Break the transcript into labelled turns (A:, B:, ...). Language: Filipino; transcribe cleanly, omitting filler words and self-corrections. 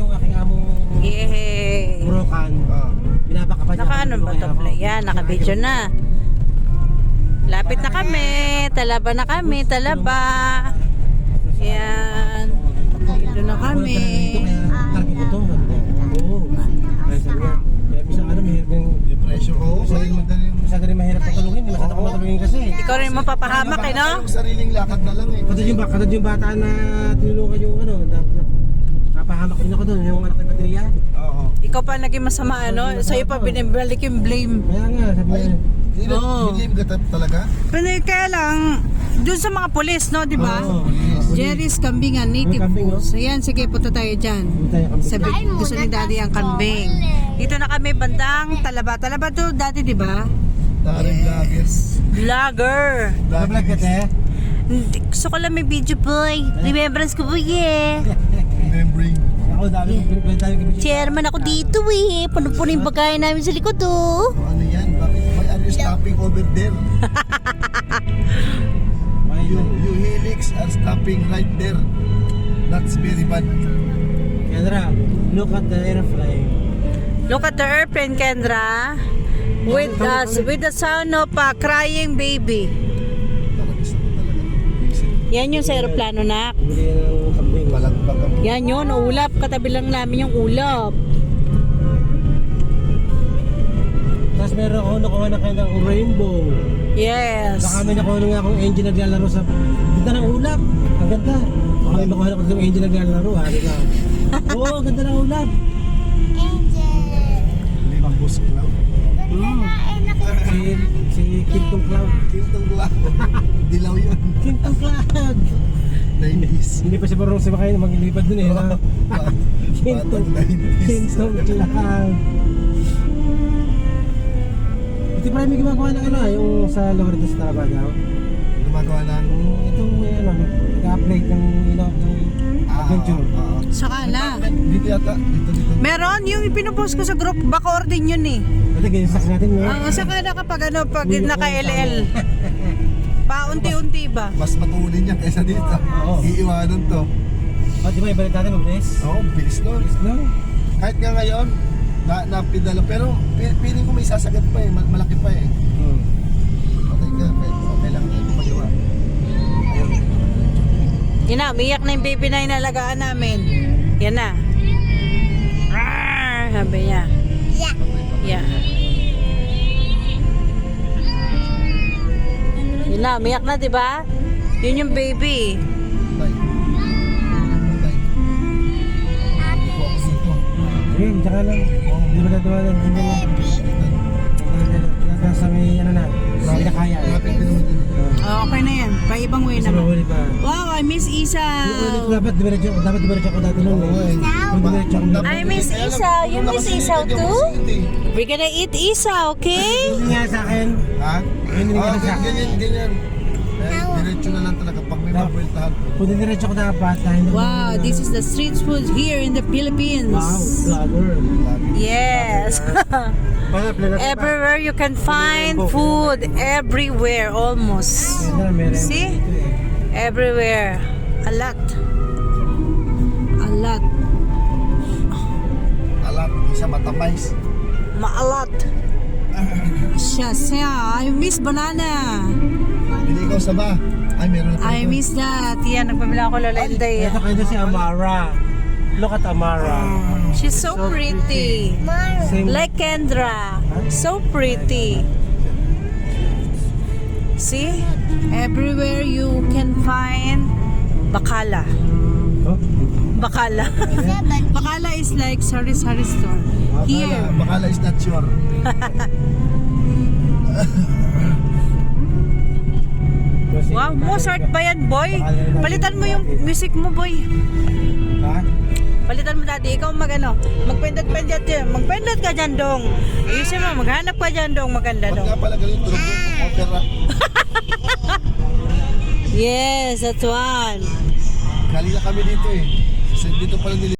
A: yung aking among
B: Yay!
A: Brokan. Binabaka pa niya.
B: Naka-ano ba ito? Yan, naka-video na. Lapit na kami. Talaba na kami. Talaba. Yan. Dito na kami.
A: Target ko to. Oo. Kaya sabi nga, kaya minsan mahirap yung
C: Depression. Oo,
A: masyado rin mahirap patulungin. Masyado ko matulungin kasi.
B: Ikaw rin mapapahamak eh, no?
C: Yung sariling lakad na lang eh.
A: Katad yung bata na tinulungan yung napahamak din ako doon, yung anak ng baterya.
C: Oo.
B: Ikaw pa naging masama, ano? Sa'yo pa binibalik yung blame.
A: Kaya nga, sabi
C: Ay,
A: niya.
C: Binilim ka talaga?
B: Pero kaya lang, dun sa mga polis, no? Di ba?
A: Oo.
B: Jerry's Kambingan, native
A: Kambing,
B: foods. Ayan, sige, punta tayo dyan. Sabi, gusto ni daddy ang kambing. Dito na kami bandang Talaba. Talaba to dati, di ba?
C: Taring vloggers.
B: Vlogger.
A: Vlog ka, te?
B: Gusto ko lang may video, boy. Remembrance ko, boy, eh.
C: Remembering.
A: Ako, dami ko.
B: Chairman ako dito, eh. Puno-puno yung bagayan namin sa likod, oh.
C: Ano yan? Bakit? Why are you stopping over there? You helix are stopping right there. That's very bad.
A: Kendra, look at the airplane.
B: Look at the airplane, Kendra. With the sound of a crying baby.
C: Talaga talaga.
B: Yan yung sa aeroplano, nak.
A: Bili ng kambing.
C: Balagbag ang
B: Yan yun, ulap. Katabi lang namin yung ulap.
A: Tapos meron ako nakuha na kanyang rainbow.
B: Yes.
A: Baka may nakuha na nga akong angel naglalaro sa ganda ng ulap. Ang ganda. Baka may makuha na akong angel naglalaro. Hari na. Oo, ang ganda ng ulap.
C: Limbus Cloud.
A: Si Kintong Cloud.
C: Kintong Cloud. Dilaw yun.
A: Kintong Cloud.
C: 90s.
A: Hindi pa siya marunong sumakay na maglilipad dun eh. Kintong Cloud. Ito pa rin may gumagawa ng ano yung sa Loretos Tarabagaw.
C: Gumagawa ng
A: Itong may ano, nag-upgrade ng adventure.
B: Sakala.
C: Dito yata. Dito.
B: Meron, yung pinupost ko sa group, baka din yun eh.
A: Ito ganyan sa natin no?
B: Ang sakala kapag ano, pag naka-LL. Paunti-unti ba?
C: Mas matulin yan kaysa dito.
A: Oo.
C: Iiwanan to.
A: O, di ba ibalik natin mag-race?
C: Oo, bilis nun.
A: No?
C: Kahit nga ngayon, napidala. Pero feeling ko may sasagat pa eh. Malaki pa eh. Okay ka, okay lang ito magawa. Ayun.
B: Yan na, umiyak na yung baby na inalagaan namin. Yan na. Arr, sabi niya. Yeah. Yun na, umiyak na, di ba? Yun yung baby.
C: Tay. Tay. Upo ako dito.
A: Sige, tsaka lang. Hindi ba nagawa lang? Hindi ba nasa may ano na? Hindi na kaya.
C: Malapit din naman din.
B: Oh, okay na yan. Pa ibang way
A: Kasi
B: naman.
A: mahuli pa.
B: Wow, I miss Isa.
A: Dapat diretso ako dati nun. Kung diretso ako dati.
B: I miss Isaw. You miss Isaw too? We're gonna eat Isaw, okay?
A: Yun nga sa akin.
C: Ha?
A: Yun nga sa akin.
C: Ganyan. Diretso na lang talaga pag may mabueltahan.
A: Kung diretso ako dapat.
B: Wow, this is the street food here in the Philippines.
A: Wow, vlogger.
B: Yes. Everywhere you can find food. Everywhere, almost. See? Everywhere. A lot. A lot.
C: Alam, isa matamis.
B: Ma-a-lot. Siya. I miss banana.
C: Hindi ikaw sa ba? Ay, meron na
B: I miss that. Yan, nagpabila ako Lola Inday.
A: Ito kayo si Amara. Look at Amara.
B: She's so pretty.
A: Same.
B: Like Kendra. So pretty. See? Everywhere you can find bakala.
A: Oh?
B: Bakala. Bakala is like sari-sari store. Here.
C: Bakala is not sure.
B: Wow, Mozart ba yan, boy? Palitan mo yung music mo, boy.
A: Ha?
B: Palitan mo dati, ikaw magpindot-pindot yan. Magpindot ka dyan, dong. Ayusin mo, maghanap ka dyan, dong. Maganda,
C: Ba't
B: dong.
C: nga pala ganun tulog mo? Opera.
B: Yes, that's one.
C: Galing na kami dito eh. Dito pala nila.